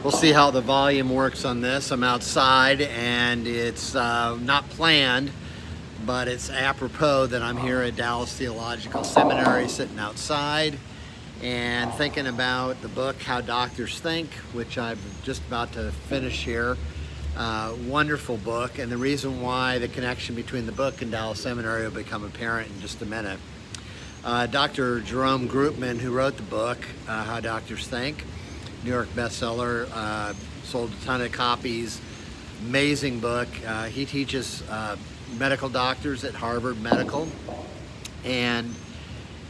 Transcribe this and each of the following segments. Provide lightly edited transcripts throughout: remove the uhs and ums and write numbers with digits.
We'll see how the volume works on this. I'm outside and it's not planned, but it's apropos that I'm here at Dallas Theological Seminary sitting outside and thinking about the book, How Doctors Think, which I'm just about to finish here. Wonderful book, and the reason why the connection between the book and Dallas Seminary will become apparent in just a minute. Dr. Jerome Groupman, who wrote the book, How Doctors Think, New York bestseller, sold a ton of copies, amazing book. He teaches medical doctors at Harvard Medical, and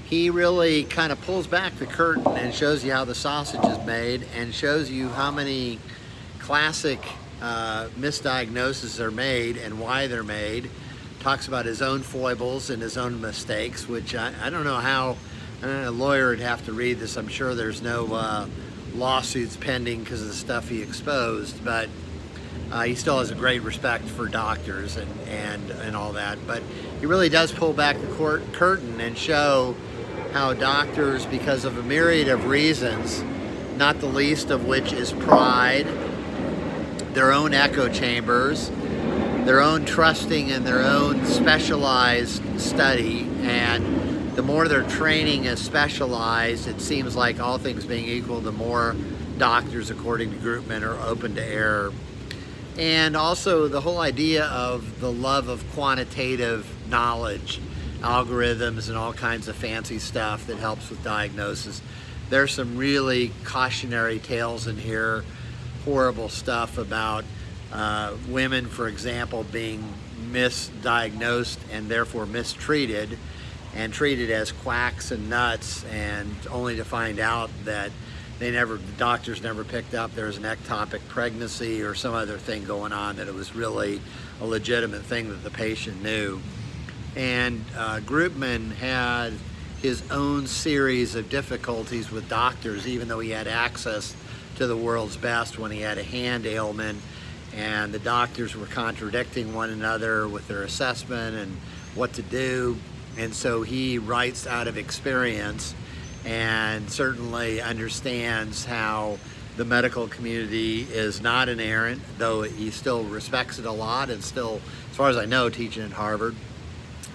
he really kind of pulls back the curtain and shows you how the sausage is made and shows you how many classic misdiagnoses are made and why they're made. Talks about his own foibles and his own mistakes, which I don't know how a lawyer would have to read this. I'm sure there's no lawsuits pending because of the stuff he exposed, but he still has a great respect for doctors and all that. But he really does pull back the curtain and show how doctors, because of a myriad of reasons, not the least of which is pride, their own echo chambers, their own trusting in their own specialized study, and the more their training is specialized, it seems like, all things being equal, the more doctors, according to Groupman, are open to error. And also the whole idea of the love of quantitative knowledge, algorithms and all kinds of fancy stuff that helps with diagnosis. There's some really cautionary tales in here, horrible stuff about women, for example, being misdiagnosed and therefore mistreated and treated as quacks and nuts, and only to find out that the doctors never picked up there was an ectopic pregnancy or some other thing going on, that it was really a legitimate thing that the patient knew. And Groupman had his own series of difficulties with doctors, even though he had access to the world's best, when he had a hand ailment and the doctors were contradicting one another with their assessment and what to do. And so he writes out of experience and certainly understands how the medical community is not inerrant, though he still respects it a lot and still, as far as I know, teaching at Harvard.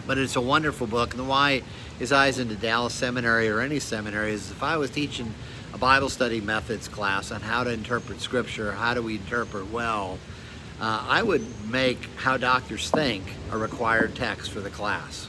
But it's a wonderful book, and why his eyes into Dallas Seminary or any seminary is, if I was teaching a Bible study methods class on how to interpret Scripture, how do we interpret well, I would make How Doctors Think a required text for the class.